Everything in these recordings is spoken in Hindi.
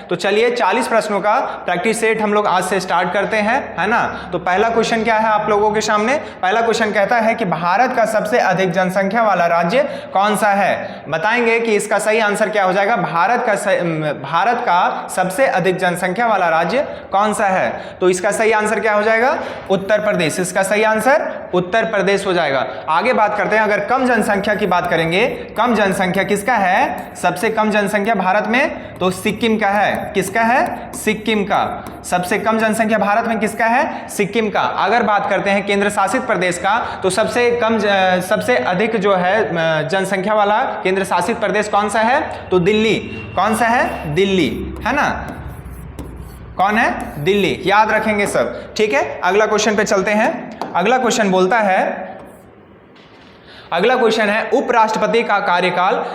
तो चलिए 40 प्रश्नों का प्रैक्टिस सेट हम लोग आज से स्टार्ट करते हैं, है ना। तो पहला क्वेश्चन क्या है आप लोगों के सामने? पहला क्वेश्चन कहता है कि भारत का सबसे अधिक जनसंख्या वाला राज्य कौन सा है? बताएंगे कि इसका सही आंसर क्या हो जाएगा। भारत का सबसे अधिक जनसंख्या वाला राज्य कौन सा है? तो इसका सही आंसर क्या हो जाएगा? उत्तर प्रदेश। इसका सही आंसर उत्तर प्रदेश हो जाएगा। आगे बात करते हैं, अगर कम जनसंख्या की बात करेंगे, कम जनसंख्या किसका है? सबसे कम जनसंख्या भारत में तो सिक्किम का है। किसका है? सिक्किम का। सबसे कम जनसंख्या भारत में किसका है? सिक्किम का। अगर बात करते हैं केंद्र शासित प्रदेश का, तो सबसे अधिक जो है जनसंख्या वाला केंद्र शासित प्रदेश कौन सा है? तो दिल्ली। कौन सा है? दिल्ली, है ना। कौन है? दिल्ली। याद रखेंगे सब, ठीक है। अगला क्वेश्चन पे चलते हैं। अगला क्वेश्चन बोलता है, अगला क्वेश्चन है उपराष्ट्रपति का कार्यकाल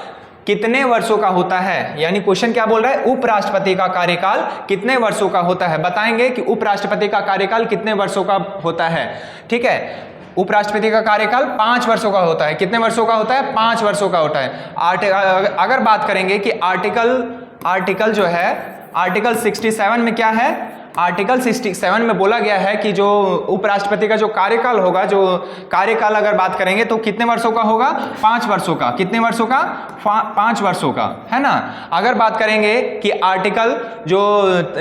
कितने वर्षों का होता है? यानी क्वेश्चन क्या बोल रहा है? उपराष्ट्रपति का कार्यकाल कितने वर्षों का होता है? बताएंगे कि उपराष्ट्रपति का कार्यकाल कितने वर्षों का होता है, ठीक है। उपराष्ट्रपति का कार्यकाल 5 वर्षों का होता है। कितने वर्षों का होता है? 5 वर्षों का होता है। अगर बात करेंगे कि आर्टिकल जो है, आर्टिकल 67 में क्या है? आर्टिकल 67 में बोला गया है कि जो उपराष्ट्रपति का जो कार्यकाल होगा, जो कार्यकाल अगर बात करेंगे तो कितने वर्षों का होगा? 5 वर्षों का। कितने वर्षों का? 5 वर्षों का, है ना। अगर बात करेंगे कि आर्टिकल जो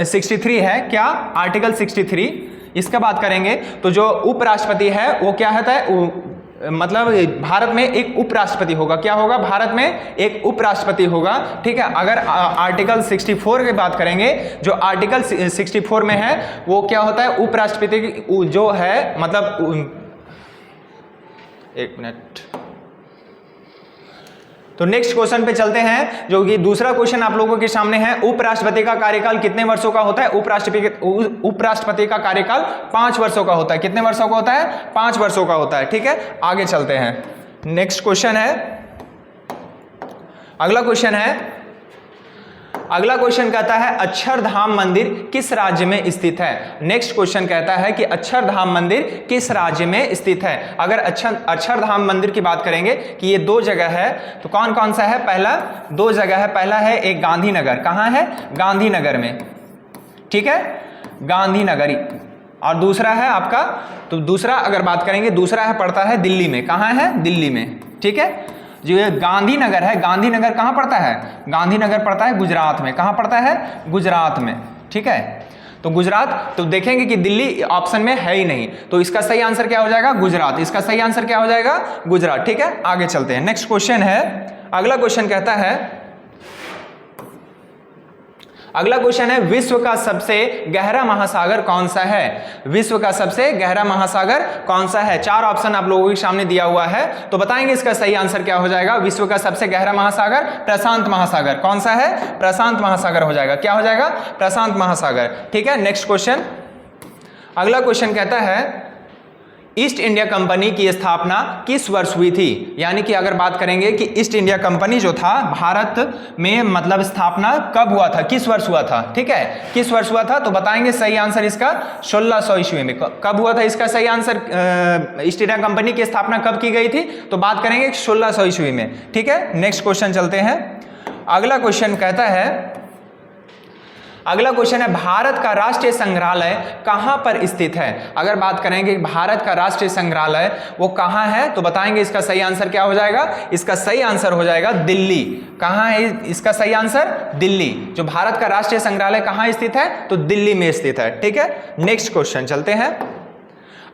63 है, क्या? आर्टिकल 63, इसका बात करेंगे तो जो उपराष्ट्रपति है वो क्या होता है? मतलब भारत में एक उपराष्ट्रपति होगा। क्या होगा? भारत में एक उपराष्ट्रपति होगा, ठीक है। अगर आर्टिकल 64 की बात करेंगे, जो आर्टिकल 64 में है वो क्या होता है? उपराष्ट्रपति जो है, मतलब एक मिनट। तो नेक्स्ट क्वेश्चन पे चलते हैं, जो कि दूसरा क्वेश्चन आप लोगों के सामने है। उपराष्ट्रपति का कार्यकाल कितने वर्षों का होता है? उपराष्ट्रपति का कार्यकाल 5 वर्षों का होता है। कितने वर्षों का होता है? 5 वर्षों का होता है, ठीक है। आगे चलते हैं। नेक्स्ट क्वेश्चन है, अगला क्वेश्चन है, अगला क्वेश्चन कहता है अक्षरधाम मंदिर किस राज्य में स्थित है? नेक्स्ट क्वेश्चन कहता है कि अक्षरधाम मंदिर किस राज्य में स्थित है? अगर अक्षरधाम मंदिर की बात करेंगे कि ये 2 जगह है, तो कौन कौन सा है? पहला 2 जगह है। पहला है एक गांधीनगर। कहाँ है? गांधीनगर में, ठीक है, गांधीनगरी। और दूसरा है आपका, तो दूसरा अगर बात करेंगे, दूसरा है पड़ता है दिल्ली में। कहाँ है? दिल्ली में, ठीक है। जो ये गांधीनगर है, गांधीनगर कहाँ पड़ता है? गांधीनगर पड़ता है गुजरात में। कहाँ पड़ता है? गुजरात में, ठीक है। तो गुजरात, तो देखेंगे कि दिल्ली ऑप्शन में है ही नहीं, तो इसका सही आंसर क्या हो जाएगा? गुजरात। इसका सही आंसर क्या हो जाएगा? गुजरात, ठीक है। आगे चलते हैं। नेक्स्ट क्वेश्चन है, अगला क्वेश्चन कहता है, अगला क्वेश्चन है विश्व का सबसे गहरा महासागर कौन सा है? विश्व का सबसे गहरा महासागर कौन सा है? 4 ऑप्शन आप लोगों के सामने दिया हुआ है, तो बताएंगे इसका सही आंसर क्या हो जाएगा। विश्व का सबसे गहरा महासागर प्रशांत महासागर। कौन सा है? प्रशांत महासागर हो जाएगा। क्या हो जाएगा? प्रशांत महासागर, ठीक है। नेक्स्ट क्वेश्चन, अगला क्वेश्चन कहता है ईस्ट इंडिया कंपनी की स्थापना किस वर्ष हुई थी? यानी कि अगर बात करेंगे कि ईस्ट इंडिया कंपनी जो था भारत में, मतलब स्थापना कब हुआ था, किस वर्ष हुआ था, ठीक है, किस वर्ष हुआ था? तो बताएंगे सही आंसर इसका 1600 ईस्वी में। कब हुआ था इसका सही आंसर? ईस्ट इंडिया कंपनी की स्थापना कब की गई थी? तो बात करेंगे 1600 ईस्वी में, ठीक है। नेक्स्ट क्वेश्चन चलते हैं। अगला क्वेश्चन कहता है, अगला क्वेश्चन है भारत का राष्ट्रीय संग्रहालय कहां पर स्थित है? अगर बात करेंगे भारत का राष्ट्रीय संग्रहालय वो कहां है, तो बताएंगे इसका सही आंसर क्या हो जाएगा। इसका सही आंसर हो जाएगा दिल्ली। कहां है इसका सही आंसर? दिल्ली। जो भारत का राष्ट्रीय संग्रहालय कहां स्थित है? तो दिल्ली में स्थित है, ठीक है। नेक्स्ट क्वेश्चन चलते हैं।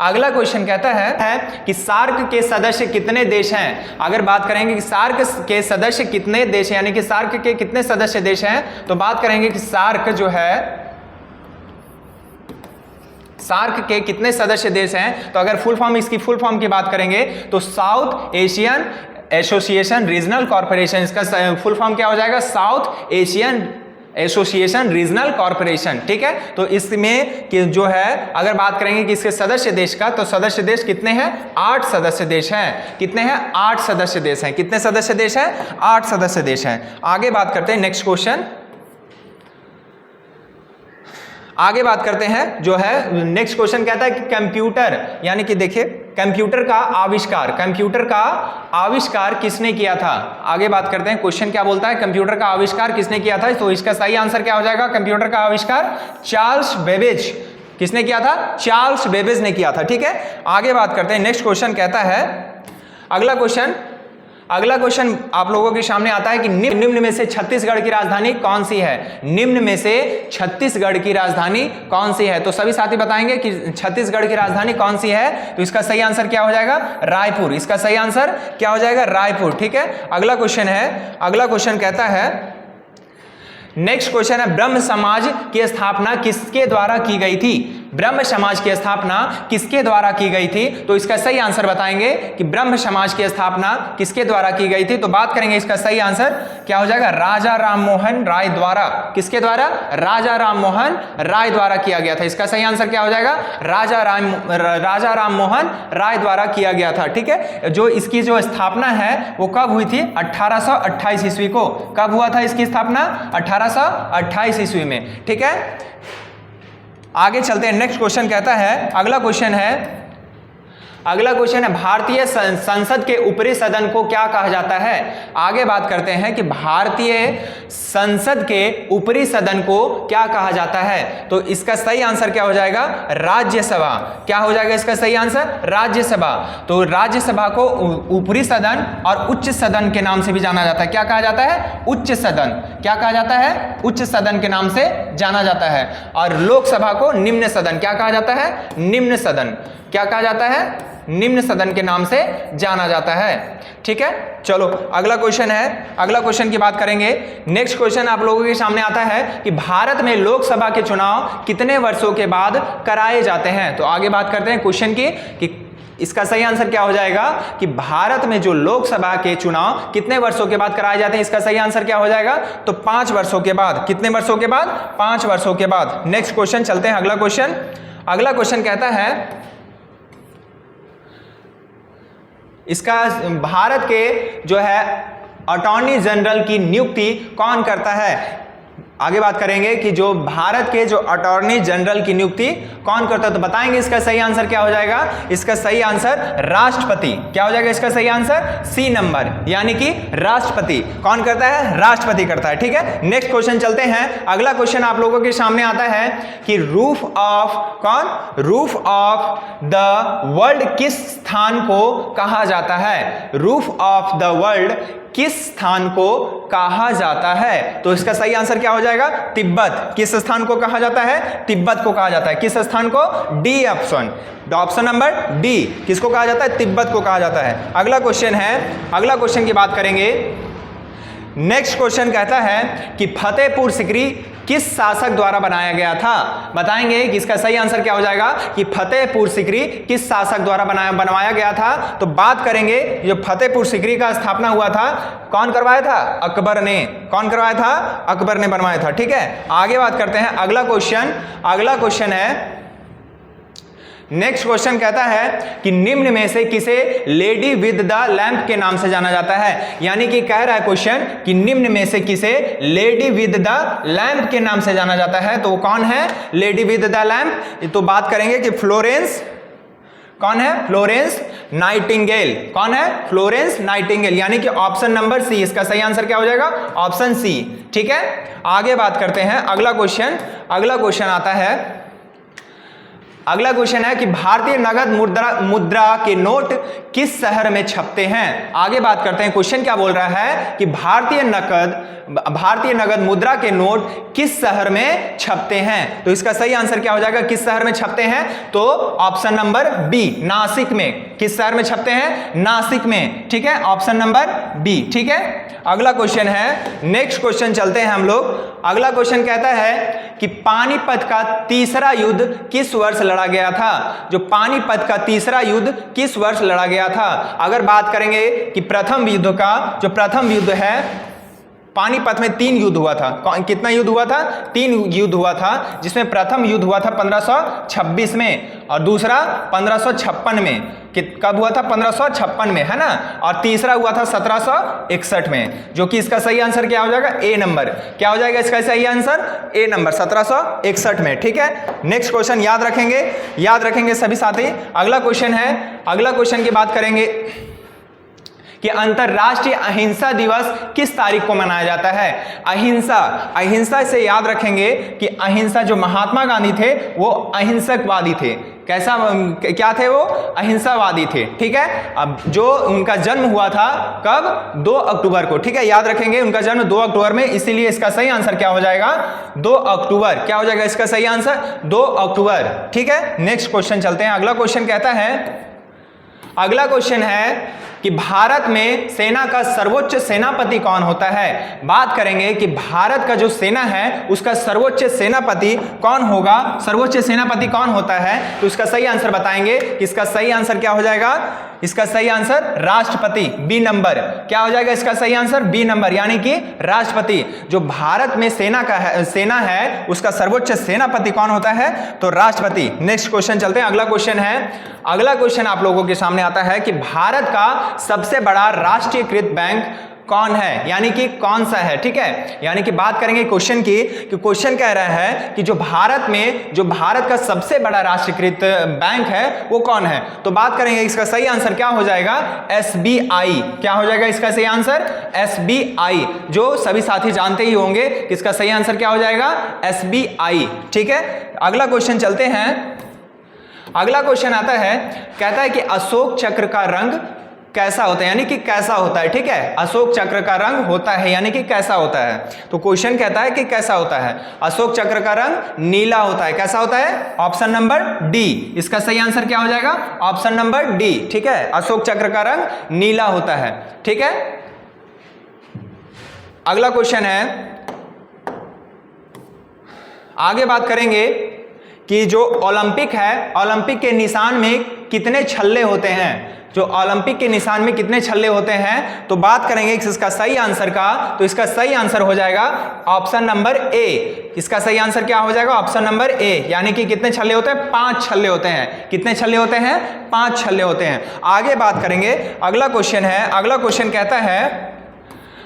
अगला क्वेश्चन कहता है कि सार्क के सदस्य कितने देश हैं? अगर बात करेंगे कि सार्क के सदस्य कितने देश हैं, यानी कि सार्क के कितने सदस्य देश हैं, तो बात करेंगे कि सार्क जो है, सार्क के कितने सदस्य देश हैं, तो अगर फुल फॉर्म, इसकी फुल फॉर्म की बात करेंगे तो south Asian association regional corporation. इसका फुल फॉर्म क्या हो जाएगा? South Asian association regional corporation, ठीक है। तो इसमें कि जो है, अगर बात करेंगे कि इसके सदस्य देश का, तो सदस्य देश कितने हैं? 8 सदस्य देश हैं। कितने हैं? 8 सदस्य देश हैं। कितने सदस्य देश हैं? 8 सदस्य देश हैं। आगे बात करते हैं। नेक्स्ट क्वेश्चन, आगे बात करते हैं जो है नेक्स्ट क्वेश्चन कहता है कि कंप्यूटर, यानी कि देखिए कंप्यूटर का आविष्कार किसने किया था? आगे बात करते हैं, क्वेश्चन क्या बोलता है, कंप्यूटर का आविष्कार किसने किया था? तो इसका सही आंसर क्या हो जाएगा? कंप्यूटर का आविष्कार चार्ल्स बेबेज। किसने किया था? चार्ल्स बेबेज ने किया था। ठीक है, आगे बात करते हैं। नेक्स्ट क्वेश्चन कहता है, अगला क्वेश्चन आप लोगों के सामने आता है कि निम्न में से छत्तीसगढ़ की राजधानी कौन सी है? निम्न में से छत्तीसगढ़ की राजधानी कौन सी है? तो सभी साथी बताएंगे कि छत्तीसगढ़ की राजधानी कौन सी है। तो इसका सही आंसर क्या हो जाएगा? रायपुर। इसका सही आंसर क्या हो जाएगा? रायपुर। ठीक है, अगला क्वेश्चन कहता है, नेक्स्ट क्वेश्चन है, ब्रह्म समाज की स्थापना किसके द्वारा की गई थी? ब्रह्म समाज की स्थापना किसके द्वारा की गई थी? तो इसका सही आंसर बताएंगे कि ब्रह्म समाज की स्थापना किसके द्वारा की गई थी। तो बात करेंगे, इसका सही आंसर क्या हो जाएगा? राजा राममोहन राय द्वारा। किसके द्वारा? राजा राममोहन राय द्वारा किया गया था। इसका सही आंसर क्या हो जाएगा? राजा राममोहन राय द्वारा किया गया था। ठीक है, जो इसकी जो स्थापना है वो कब हुई थी? 1828 ईस्वी को। कब हुआ था इसकी स्थापना? 1828 ईस्वी में। ठीक है, आगे चलते हैं। नेक्स्ट क्वेश्चन कहता है, अगला क्वेश्चन है भारतीय संसद के ऊपरी सदन को क्या कहा जाता है? आगे बात करते हैं कि भारतीय संसद के ऊपरी सदन को क्या कहा जाता है। तो इसका सही आंसर क्या हो जाएगा? राज्यसभा। क्या हो जाएगा इसका सही आंसर? राज्यसभा। तो राज्यसभा को ऊपरी सदन और उच्च सदन के नाम से भी जाना जाता है। क्या कहा जाता है? उच्च सदन। क्या कहा जाता है? उच्च सदन के नाम से जाना जाता है। और लोकसभा को निम्न सदन। क्या कहा जाता है? निम्न सदन। क्या कहा जाता है? निम्न सदन के नाम से जाना जाता है। ठीक है, चलो अगला क्वेश्चन की बात करेंगे। नेक्स्ट क्वेश्चन आप लोगों के सामने आता है कि भारत में लोकसभा के चुनाव कितने वर्षों के बाद कराए जाते हैं। तो आगे बात करते हैं क्वेश्चन की कि इसका सही आंसर क्या हो जाएगा कि भारत में जो लोकसभा के चुनाव कितने वर्षों के बाद कराए जाते हैं। इसका सही आंसर क्या हो जाएगा? तो 5 वर्षों के बाद। कितने वर्षों के बाद? 5 वर्षों के बाद। नेक्स्ट क्वेश्चन चलते हैं, अगला क्वेश्चन कहता है, इसका भारत के जो है अटॉर्नी जनरल की नियुक्ति कौन करता है? आगे बात करेंगे कि जो भारत के जो अटॉर्नी जनरल की नियुक्ति कौन करता है। तो बताएंगे इसका सही आंसर क्या हो जाएगा? इसका सही आंसर राष्ट्रपति। क्या हो जाएगा इसका सही आंसर? सी नंबर, यानी कि राष्ट्रपति। कौन करता है? राष्ट्रपति करता है। ठीक है, नेक्स्ट क्वेश्चन चलते हैं। अगला क्वेश्चन आप लोगों के सामने आता है कि रूफ ऑफ द वर्ल्ड किस स्थान को कहा जाता है? रूफ ऑफ द वर्ल्ड किस स्थान को कहा जाता है? तो इसका सही आंसर क्या हो जाएगा? तिब्बत। किस स्थान को कहा जाता है? तिब्बत को कहा जाता है। किस स्थान को? D option number D. किसको कहा जाता है? तिब्बत को कहा जाता है। अगला क्वेश्चन की बात करेंगे। नेक्स्ट क्वेश्चन कहता है कि फतेहपुर सीकरी किस शासक द्वारा बनाया गया था? बताएंगे कि इसका सही आंसर क्या हो जाएगा कि फतेहपुर सीकरी किस शासक द्वारा बनवाया गया था। तो बात करेंगे, जो फतेहपुर सीकरी का स्थापना हुआ था कौन करवाया था? अकबर ने। कौन करवाया था? अकबर ने बनवाया था। ठीक है, आगे बात करते हैं। अगला क्वेश्चन है, नेक्स्ट क्वेश्चन कहता है कि निम्न में से किसे लेडी विद द लैंप के नाम से जाना जाता है? यानी कि कह रहा है क्वेश्चन कि निम्न में से किसे लेडी विद द लैंप के नाम से जाना जाता है। तो वो कौन है लेडी विद द लैंप? तो बात करेंगे कि फ्लोरेंस। कौन है? Florence Nightingale. कौन है? फ्लोरेंस नाइटिंगेल, यानी कि ऑप्शन नंबर सी। इसका सही आंसर क्या हो जाएगा? Option C. ठीक है, आगे बात करते हैं। अगला क्वेश्चन आता है। अगला क्वेश्चन है कि भारतीय नगद मुद्रा के नोट किस शहर में छपते हैं? आगे बात करते हैं। क्वेश्चन क्या बोल रहा है कि भारतीय नगद मुद्रा के नोट किस शहर में छपते हैं? तो इसका सही आंसर क्या हो जाएगा? किस शहर में छपते हैं? तो ऑप्शन नंबर बी, नासिक में। किस शहर में छपते हैं? नासिक में। ठीक है, ऑप्शन नंबर बी। ठीक है, अगला क्वेश्चन है। नेक्स्ट क्वेश्चन चलते हैं हम लोग। अगला क्वेश्चन कहता है कि पानीपत का तीसरा युद्ध किस वर्ष लड़ा गया था? जो पानीपत का तीसरा युद्ध किस वर्ष लड़ा गया था? अगर बात करेंगे कि प्रथम युद्ध है पानीपत में 3 युद्ध हुआ था। कितना युद्ध हुआ था? 3 युद्ध हुआ था, जिसमें प्रथम युद्ध हुआ था 1526 में और दूसरा 1556 में। कब हुआ था? 1556 में, है ना। और तीसरा हुआ था 1761 में, जो कि इसका सही आंसर क्या हो जाएगा? ए नंबर। क्या हो जाएगा इसका सही आंसर? ए नंबर, 1761 में। ठीक है, नेक्स्ट क्वेश्चन याद रखेंगे सभी साथी। अगला क्वेश्चन है, अगला क्वेश्चन की बात करेंगे कि अंतरराष्ट्रीय अहिंसा दिवस किस तारीख को मनाया जाता है? अहिंसा से याद रखेंगे कि अहिंसा, जो महात्मा गांधी थे वो अहिंसकवादी थे। क्या थे वो? अहिंसावादी थे। ठीक है, अब जो उनका जन्म हुआ था कब? 2 अक्टूबर को। ठीक है, याद रखेंगे उनका जन्म 2 अक्टूबर में, इसीलिए इसका सही आंसर क्या हो जाएगा? 2 अक्टूबर। क्या हो जाएगा इसका सही आंसर? 2 अक्टूबर। ठीक है, नेक्स्ट क्वेश्चन चलते हैं। अगला क्वेश्चन कहता है, अगला क्वेश्चन है कि भारत में सेना का सर्वोच्च सेनापति कौन होता है? बात करेंगे कि भारत का जो सेना है उसका सर्वोच्च सेनापति कौन होगा, सर्वोच्च सेनापति कौन होता है, तो इसका सही आंसर बताएंगे कि इसका सही आंसर क्या हो जाएगा? इसका सही आंसर राष्ट्रपति, बी नंबर। क्या हो जाएगा इसका सही आंसर? बी नंबर, यानी कि राष्ट्रपति। जो भारत में सेना है उसका सर्वोच्च सेनापति कौन होता है? तो राष्ट्रपति। नेक्स्ट क्वेश्चन चलते हैं। अगला क्वेश्चन है, अगला क्वेश्चन आप लोगों के सामने आता है कि भारत का सबसे बड़ा राष्ट्रीयकृत बैंक कौन है, यानी कि कौन सा है? ठीक है, यानी कि बात करेंगे क्वेश्चन की कि क्वेश्चन कह रहा है कि जो भारत का सबसे बड़ा राष्ट्रीयकृत बैंक है वो कौन है। तो बात करेंगे इसका सही आंसर क्या हो जाएगा? SBI। क्या हो जाएगा इसका सही आंसर? SBI, जो सभी साथी जानते ही होंगे कि इसका सही आंसर क्या हो जाएगा? SBI। ठीक है, अगला क्वेश्चन चलते हैं। अगला क्वेश्चन आता है, कहता है कि अशोक चक्र का रंग कैसा होता है, यानी कि कैसा होता है। ठीक है, अशोक चक्र का रंग होता है यानी कि कैसा होता है। तो क्वेश्चन कहता है कि कैसा होता है? अशोक चक्र का रंग नीला होता है। कैसा होता है? Option number D. इसका सही आंसर क्या हो जाएगा? Option number D. ठीक है, अशोक चक्र का रंग नीला होता है। ठीक है, अगला क्वेश्चन है, आगे बात करेंगे कि जो ओलंपिक है, ओलंपिक के निशान में कितने छल्ले होते हैं? जो ओलंपिक के निशान में कितने छल्ले होते हैं, तो बात करेंगे इसका सही आंसर का, तो इसका सही आंसर हो जाएगा ऑप्शन नंबर ए। इसका सही आंसर क्या हो जाएगा? ऑप्शन नंबर ए, यानी कि कितने छल्ले होते हैं? 5 छल्ले होते हैं। कितने छल्ले होते हैं? 5 छल्ले होते हैं। आगे बात करेंगे, अगला क्वेश्चन है, अगला क्वेश्चन कहता है,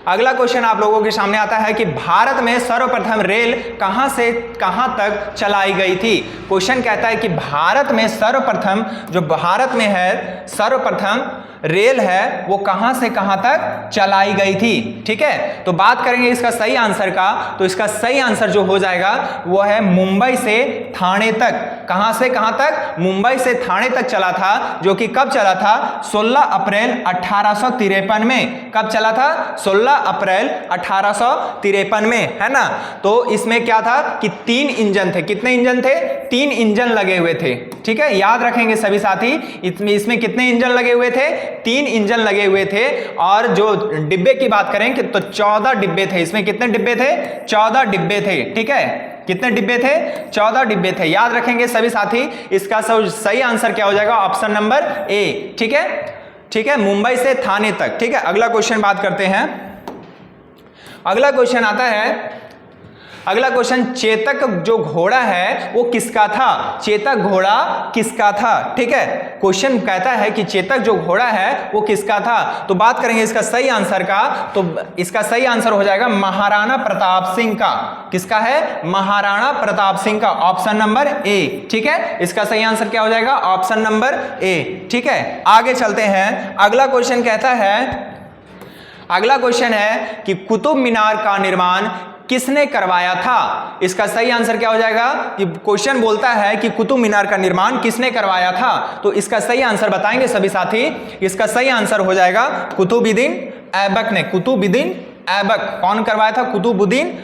अगला क्वेश्चन आप लोगों के सामने आता है कि भारत में सर्वप्रथम रेल कहां से कहां तक चलाई गई थी? क्वेश्चन कहता है कि भारत में सर्वप्रथम, जो भारत में है सर्वप्रथम रेल है वो कहां से कहां तक चलाई गई थी? ठीक है, तो बात करेंगे इसका सही आंसर का, तो इसका सही आंसर जो हो जाएगा वो है मुंबई से थाने तक। कहां से कहां तक? मुंबई से थाने तक चला था, जो कि कब चला था? 16 अप्रैल 1853 में। कब चला था? 16 अप्रैल 1853 में, है ना। तो इसमें क्या था कि 3 इंजन थे। कितने इंजन थे? 3 इंजन लगे हुए थे। ठीक है, याद रखेंगे सभी साथी, इसमें कितने इंजन लगे हुए थे? 3 इंजन लगे हुए थे। और जो डिब्बे की बात करें कि तो 14 डिब्बे थे। इसमें कितने डिब्बे थे? 14 डिब्बे थे। ठीक है, कितने डिब्बे थे? 14 डिब्बे थे। याद रखेंगे सभी साथी, इसका सही आंसर क्या हो जाएगा? Option number A. ठीक है, ठीक है, मुंबई से थाने तक। ठीक है, अगला क्वेश्चन बात करते हैं। अगला क्वेश्चन आता है, अगला क्वेश्चन, चेतक जो घोड़ा है वो किसका था? चेतक घोड़ा किसका था? ठीक है, क्वेश्चन कहता है कि चेतक जो घोड़ा है वो किसका था। तो बात करेंगे इसका सही आंसर का, तो इसका सही आंसर हो जाएगा महाराणा प्रताप सिंह का। किसका है? महाराणा प्रताप सिंह का, ऑप्शन नंबर ए। ठीक है, इसका सही आंसर क्या हो जाएगा? Option number A. ठीक है, आगे चलते हैं। अगला क्वेश्चन कहता है, अगला क्वेश्चन है कि कुतुब मीनार का निर्माण किसने करवाया था? इसका सही आंसर क्या हो जाएगा? कि क्वेश्चन बोलता है कि कुतुब मीनार का निर्माण किसने करवाया था, तो इसका सही आंसर बताएंगे सभी साथी। इसका सही आंसर हो जाएगा कुतुबुद्दीन ऐबक ने। कुतुबुद्दीन ऐबक कौन करवाया था? कुतुबुद्दीन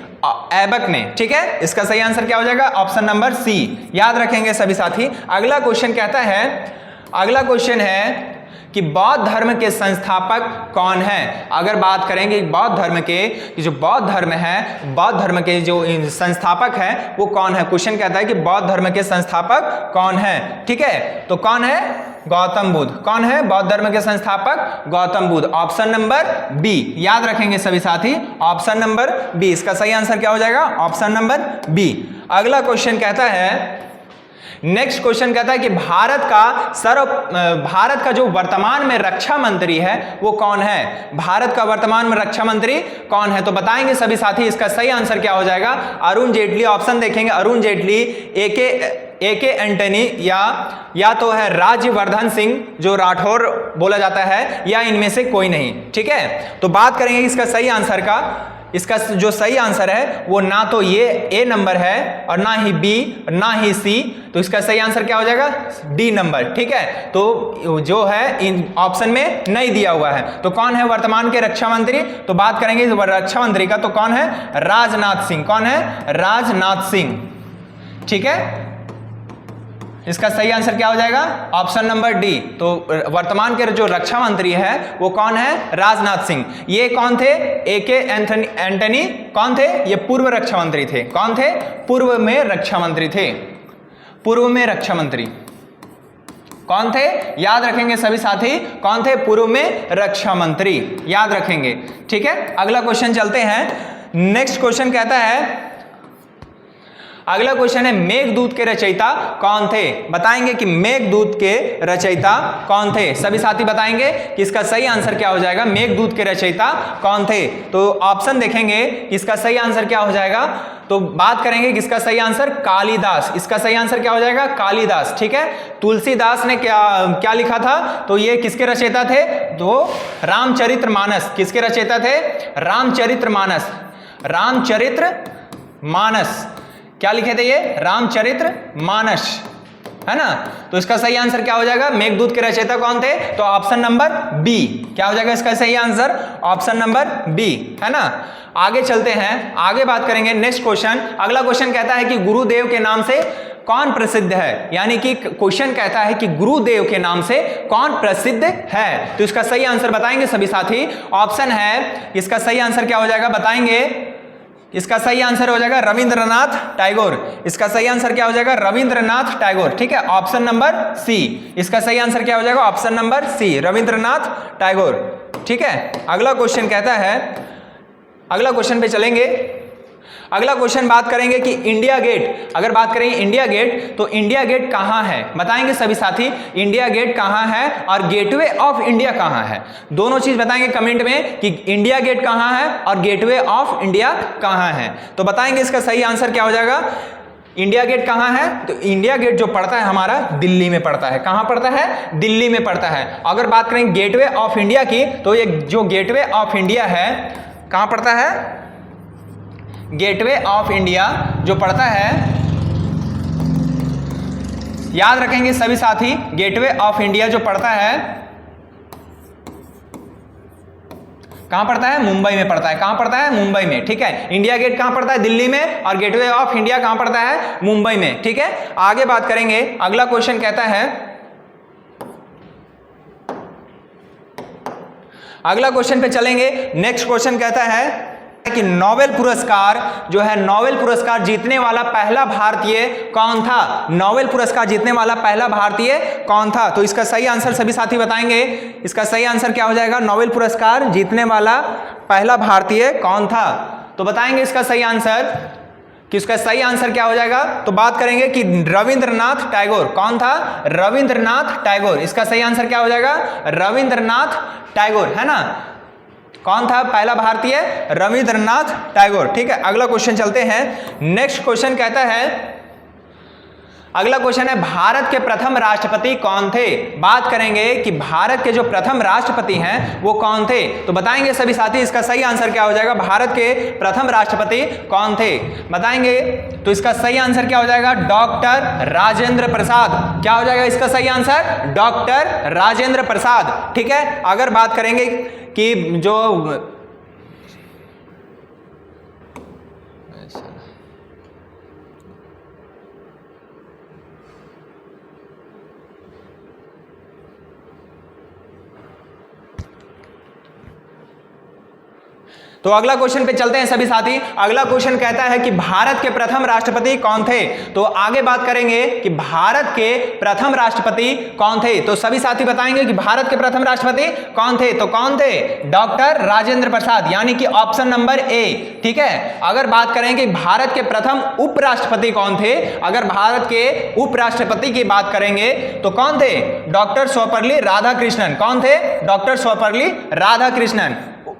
ऐबक ने। ठीक है, इसका सही आंसर क्या हो जाएगा? Option number C. याद रखेंगे सभी साथी। अगला क्वेश्चन कहता है, अगला क्वेश्चन है कि बौद्ध धर्म के संस्थापक कौन है? अगर बात करेंगे बौद्ध धर्म के, जो बौद्ध धर्म है, बौद्ध धर्म के जो संस्थापक है वो कौन है? क्वेश्चन कहता है कि बौद्ध धर्म के संस्थापक कौन है? ठीक है, तो कौन है? गौतम बुद्ध। कौन है बौद्ध धर्म के संस्थापक? Gautam Buddha. Option number B, याद रखेंगे सभी साथी, ऑप्शन नंबर बी। इसका सही आंसर क्या हो जाएगा? Option number B. अगला क्वेश्चन कहता है, नेक्स्ट क्वेश्चन कहता है कि भारत का जो वर्तमान में रक्षा मंत्री है वो कौन है? भारत का वर्तमान में रक्षा मंत्री कौन है? तो बताएंगे सभी साथी इसका सही आंसर क्या हो जाएगा? अरुण जेटली। ऑप्शन देखेंगे, अरुण जेटली, ए के एंटनी, या तो है राज्यवर्धन सिंह जो राठौर बोला जाता है, या इनमें से कोई नहीं। ठीक है, तो बात करेंगे इसका सही आंसर का। इसका जो सही आंसर है वो ना तो ये ए नंबर है और ना ही बी, ना ही सी, तो इसका सही आंसर क्या हो जाएगा? D number. ठीक है, तो जो है इन ऑप्शन में नहीं दिया हुआ है। तो कौन है वर्तमान के रक्षा मंत्री? तो बात करेंगे रक्षा मंत्री का, तो कौन है? राजनाथ सिंह। कौन है? राजनाथ सिंह। ठीक है, इसका सही आंसर क्या हो जाएगा? Option number D. तो वर्तमान के जो रक्षा मंत्री है वो कौन है? राजनाथ सिंह। ये कौन थे? ए.के. एंटनी कौन थे? ये पूर्व रक्षा मंत्री थे। कौन थे? पूर्व में रक्षा मंत्री थे। पूर्व में रक्षा मंत्री कौन थे? याद रखेंगे सभी साथी, कौन थे? पूर्व में रक्षा मंत्री, याद रखेंगे। ठीक है, अगला क्वेश्चन चलते हैं। नेक्स्ट क्वेश्चन कहता है, अगला क्वेश्चन है मेघदूत के रचयिता कौन थे? बताएंगे कि मेघदूत के रचयिता कौन थे। सभी साथी बताएंगे कि इसका सही आंसर क्या हो जाएगा? मेघदूत के रचयिता कौन थे? तो ऑप्शन देखेंगे कि इसका सही आंसर क्या हो जाएगा। तो बात करेंगे कि इसका सही आंसर कालिदास। इसका सही आंसर क्या हो जाएगा? कालिदास। ठीक है, तुलसीदास ने क्या लिखा था? तो ये किसके रचयिता थे? तो रामचरितमानस। किसके रचयिता थे? रामचरितमानस। रामचरितमानस क्या लिखे थे ये? रामचरितमानस, है ना। तो इसका सही आंसर क्या हो जाएगा? मेघदूत के रचयिता कौन थे? तो ऑप्शन नंबर बी। क्या हो जाएगा इसका सही आंसर? ऑप्शन नंबर बी, है ना। आगे चलते हैं, आगे बात करेंगे। नेक्स्ट क्वेश्चन, अगला क्वेश्चन कहता है कि गुरुदेव के नाम से कौन प्रसिद्ध है? यानी कि क्वेश्चन कहता है कि गुरुदेव के नाम से कौन प्रसिद्ध है? तो इसका सही आंसर बताएंगे सभी साथी। ऑप्शन है, इसका सही आंसर क्या हो जाएगा? बताएंगे। इसका सही आंसर हो जाएगा रविंद्रनाथ टैगोर। इसका सही आंसर क्या हो जाएगा? रविंद्रनाथ टैगोर। ठीक है, ऑप्शन नंबर सी। इसका सही आंसर क्या हो जाएगा? Option number C, Rabindranath Tagore. ठीक है, अगला क्वेश्चन कहता है, अगला क्वेश्चन पे चलेंगे। अगला क्वेश्चन बात करेंगे कि इंडिया गेट, अगर बात करें इंडिया गेट, तो इंडिया गेट कहां है? बताएंगे सभी साथी, इंडिया गेट कहां है और गेटवे ऑफ इंडिया कहां है? दोनों चीज बताएंगे कमेंट में कि इंडिया गेट कहां है और गेटवे ऑफ इंडिया कहां है। तो बताएंगे इसका सही आंसर क्या हो जाएगा। इंडिया गेट कहां है? तो इंडिया गेट जो पड़ता है हमारा दिल्ली में पड़ता है। कहां पड़ता है? दिल्ली में पड़ता है। अगर बात करें गेटवे ऑफ इंडिया की, तो ये जो गेटवे ऑफ इंडिया है कहां पड़ता है? गेटवे ऑफ इंडिया जो पड़ता है, याद रखेंगे सभी साथी, गेटवे ऑफ इंडिया जो पड़ता है कहां पड़ता है? मुंबई में पड़ता है। कहां पड़ता है? मुंबई में। ठीक है, इंडिया गेट कहां पड़ता है? दिल्ली में, और गेटवे ऑफ इंडिया कहां पड़ता है? मुंबई में। ठीक है, आगे बात करेंगे। अगला क्वेश्चन कहता है, अगला क्वेश्चन पे चलेंगे। नेक्स्ट क्वेश्चन कहता है कि नोबेल पुरस्कार जो है, नोबेल पुरस्कार जीतने वाला पहला भारतीय कौन था? नोबेल पुरस्कार जीतने वाला पहला भारतीय कौन था? तो इसका सही आंसर सभी साथी बताएंगे। इसका सही आंसर क्या हो जाएगा? नोबेल पुरस्कार जीतने वाला पहला भारतीय कौन था? तो बताएंगे इसका सही आंसर, कि इसका सही आंसर क्या हो जाएगा। तो बात करेंगे कि रविंद्रनाथ टैगोर। कौन था? रविंद्रनाथ टैगोर। इसका सही आंसर क्या हो जाएगा? रविंद्रनाथ टैगोर, है ना। कौन था पहला भारतीय? रविंद्रनाथ टैगोर। ठीक है, अगला क्वेश्चन चलते हैं। नेक्स्ट क्वेश्चन कहता है, अगला क्वेश्चन है भारत के प्रथम राष्ट्रपति कौन थे? बात करेंगे कि भारत के जो प्रथम राष्ट्रपति हैं वो कौन थे? तो बताएंगे सभी साथी इसका सही आंसर क्या हो जाएगा। भारत के प्रथम राष्ट्रपति कौन थे बताएंगे। तो इसका सही आंसर क्या हो जाएगा? डॉक्टर राजेंद्र प्रसाद। क्या हो जाएगा इसका सही आंसर? डॉक्टर राजेंद्र प्रसाद। ठीक है, अगर बात करेंगे कि जो तो अगला क्वेश्चन पे चलते हैं सभी साथी। अगला क्वेश्चन कहता है कि भारत के प्रथम राष्ट्रपति कौन थे। तो आगे बात करेंगे कि भारत के प्रथम राष्ट्रपति कौन थे। तो सभी साथी बताएंगे कि भारत के प्रथम राष्ट्रपति कौन थे। तो कौन थे? डॉक्टर राजेंद्र प्रसाद, यानी कि ऑप्शन नंबर ए। ठीक है। अगर बात करें कि भारत के प्रथम उपराष्ट्रपति कौन थे, अगर भारत के उपराष्ट्रपति की बात करेंगे तो कौन थे? डॉक्टर सर्वपल्ली राधाकृष्णन। कौन थे? डॉक्टर सर्वपल्ली राधाकृष्णन।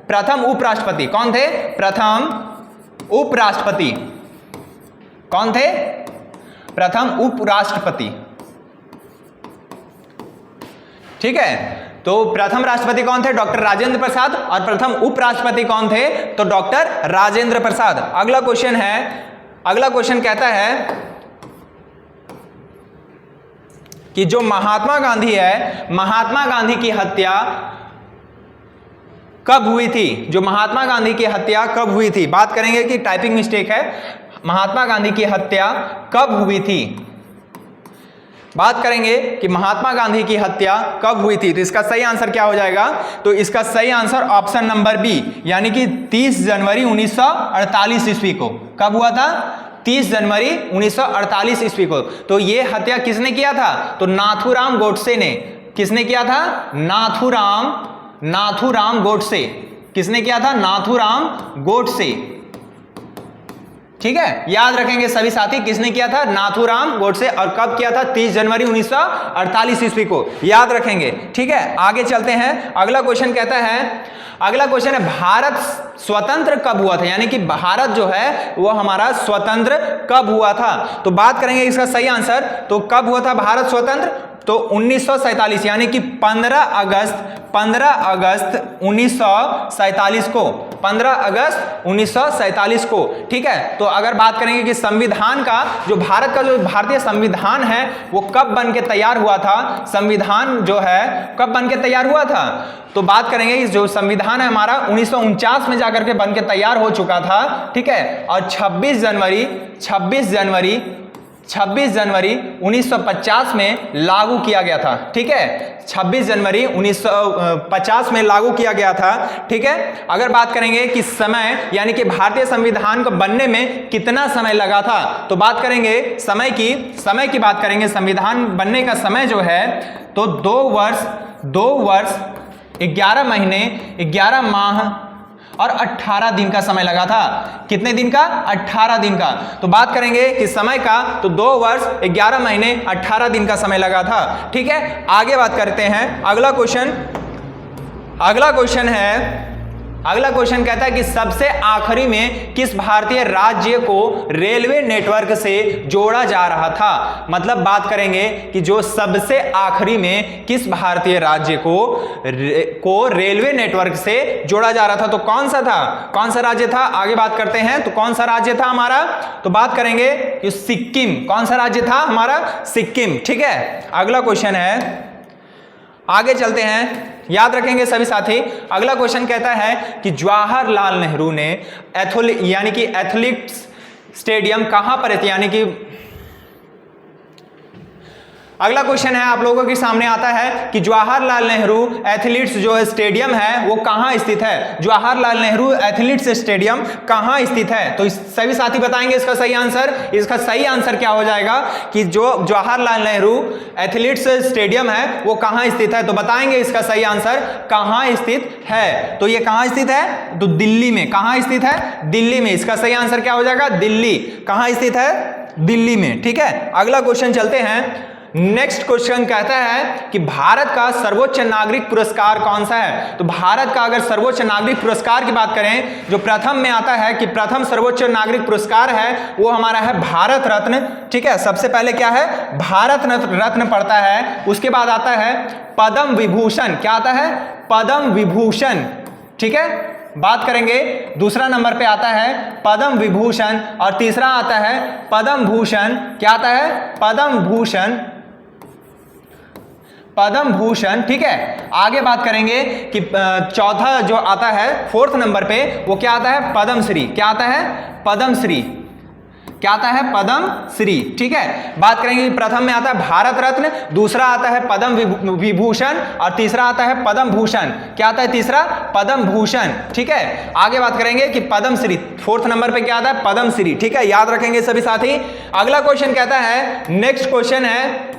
प्रथम उपराष्ट्रपति कौन थे? प्रथम उपराष्ट्रपति कौन थे? प्रथम उपराष्ट्रपति। ठीक है। तो प्रथम राष्ट्रपति कौन थे? डॉक्टर राजेंद्र प्रसाद। और प्रथम उपराष्ट्रपति कौन थे? तो डॉक्टर राजेंद्र प्रसाद। अगला क्वेश्चन है, अगला क्वेश्चन कहता है कि जो महात्मा गांधी है, महात्मा गांधी की हत्या कब हुई थी? जो महात्मा गांधी की हत्या कब हुई थी? बात करेंगे कि टाइपिंग मिस्टेक है। महात्मा गांधी की हत्या कब हुई थी? बात करेंगे कि महात्मा गांधी की हत्या कब हुई थी। तो इसका सही आंसर क्या हो जाएगा? तो इसका सही आंसर ऑप्शन नंबर बी, यानी कि 30 जनवरी 1948 ईस्वी को। कब हुआ था? 30 जनवरी 1948 ईस्वी को। तो ये हत्या किसने किया था? तो नाथूराम गोडसे ने। किसने किया था? नाथूराम गोडसे। किसने किया था? नाथूराम गोडसे। ठीक है, याद रखेंगे सभी साथी, किसने किया था? नाथूराम गोडसे। और कब किया था? 30 जनवरी 1948 ईस्वी को। याद रखेंगे। ठीक है, आगे चलते हैं। अगला क्वेश्चन कहता है, अगला क्वेश्चन है भारत स्वतंत्र कब हुआ था, यानी कि भारत जो है वो हमारा स्वतंत्र कब हुआ था। तो बात करेंगे इसका सही आंसर। तो कब हुआ था भारत स्वतंत्र? तो 1947, यानी कि 15 अगस्त 1947 को। 15 अगस्त 1947 को। ठीक है। तो अगर बात करेंगे कि संविधान का, जो भारत का जो भारतीय संविधान है वो कब बन के तैयार हुआ था, संविधान जो है कब बन के तैयार हुआ था, तो बात करेंगे कि जो संविधान है हमारा 1949 में जाकर के बन के तैयार हो चुका था। ठीक है। और 26 जनवरी 1950 में लागू किया गया था। ठीक है। 26 जनवरी 1950 में लागू किया गया था। ठीक है। अगर बात करेंगे कि समय, यानी कि भारतीय संविधान को बनने में कितना समय लगा था, तो बात करेंगे समय की बात करेंगे। संविधान बनने का समय जो है तो 2 वर्ष 11 महीने 11 माह और 18 दिन का समय लगा था। कितने दिन का? 18 दिन का। तो बात करेंगे कि समय का, तो 2 वर्ष 11 महीने 18 दिन का समय लगा था। ठीक है। आगे बात करते हैं। अगला क्वेश्चन कहता है कि सबसे आखिरी में किस भारतीय राज्य को रेलवे नेटवर्क से जोड़ा जा रहा था। मतलब बात करेंगे कि जो सबसे आखिरी में किस भारतीय राज्य को रेलवे नेटवर्क से जोड़ा जा रहा था। तो कौन सा राज्य था? आगे बात करते हैं। तो कौन सा राज्य था हमारा? तो बात करेंगे कि सिक्किम। कौन सा राज्य था हमारा? सिक्किम। ठीक है। अगला क्वेश्चन है, आगे चलते हैं। याद रखेंगे सभी साथी। अगला क्वेश्चन कहता है कि जवाहरलाल नेहरू ने यानी कि एथलेटिक्स स्टेडियम कहां पर है, यानी कि अगला क्वेश्चन है आप लोगों के सामने आता है कि जवाहरलाल नेहरू एथलीट्स जो स्टेडियम है वो कहां स्थित है। जवाहरलाल नेहरू एथलीट्स स्टेडियम कहां स्थित है। तो सभी साथी बताएंगे इसका सही आंसर। इसका सही आंसर क्या हो जाएगा कि जो जवाहरलाल नेहरू एथलीट्स स्टेडियम है वो कहां स्थित है। तो बताएंगे इसका सही आंसर कहां स्थित है। तो ये कहां स्थित है? तो दिल्ली में। कहां स्थित है? दिल्ली में। इसका सही आंसर क्या हो जाएगा? दिल्ली। कहां स्थित है? दिल्ली में। ठीक है। अगला क्वेश्चन चलते हैं। नेक्स्ट क्वेश्चन कहता है कि भारत का सर्वोच्च नागरिक पुरस्कार कौन सा है। तो भारत का अगर सर्वोच्च नागरिक पुरस्कार की बात करें, जो प्रथम में आता है कि प्रथम सर्वोच्च नागरिक पुरस्कार है वो हमारा है भारत रत्न। ठीक है। सबसे पहले क्या है? भारत रत्न पड़ता है। उसके बाद आता है पद्म विभूषण। क्या आता है? पद्म विभूषण। ठीक है। बात करेंगे दूसरा नंबर पे आता है पद्म विभूषण और तीसरा आता है पद्म भूषण। क्या आता है? पद्म भूषण। ठीक है। आगे बात करेंगे कि चौथा जो आता है 4th नंबर पे वो क्या आता है? पद्मश्री। क्या आता है? पद्मश्री। क्या आता है? पद्म श्री। ठीक है, बात करेंगे प्रथम में आता है भारत रत्न, दूसरा आता है पद्म विभूषण और तीसरा आता है पद्म भूषण। क्या आता है तीसरा? पद्म भूषण। ठीक है, आगे बात करेंगे कि पद्म श्री, फोर्थ नंबर पे क्या आता है? पद्म श्री। ठीक है, याद रखेंगे सभी साथी। अगला क्वेश्चन कहता है, नेक्स्ट क्वेश्चन है,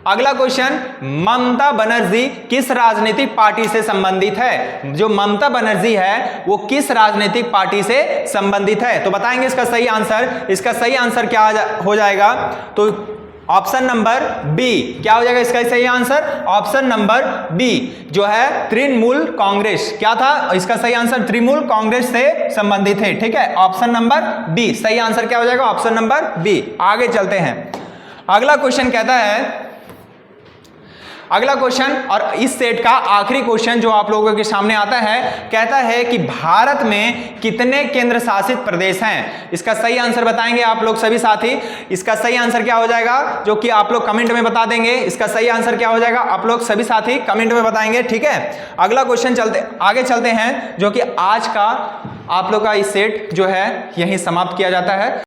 अगला क्वेश्चन, ममता बनर्जी किस राजनीतिक पार्टी से संबंधित है? जो ममता बनर्जी है वो किस राजनीतिक पार्टी से संबंधित है? तो बताएंगे इसका सही आंसर। इसका सही आंसर क्या हो जाएगा? तो ऑप्शन नंबर बी। क्या हो जाएगा इसका सही आंसर? ऑप्शन नंबर बी जो है तृणमूल कांग्रेस। क्या था इसका सही आंसर? तृणमूल कांग्रेस से संबंधित है। ठीक है, ऑप्शन नंबर बी सही आंसर क्या हो जाएगा? Option number B. आगे चलते हैं, अगला क्वेश्चन कहता है, अगला क्वेश्चन और इस सेट का आखिरी क्वेश्चन जो आप लोगों के सामने आता है, कहता है कि भारत में कितने केंद्र शासित प्रदेश हैं? इसका सही आंसर बताएंगे आप लोग सभी साथी। इसका सही आंसर क्या हो जाएगा जो कि आप लोग कमेंट में बता देंगे। इसका सही आंसर क्या हो जाएगा आप लोग सभी साथी कमेंट में बताएंगे। ठीक है, अगला क्वेश्चन आगे चलते हैं, जो कि आज का आप लोग का इस सेट जो है यही समाप्त किया जाता है।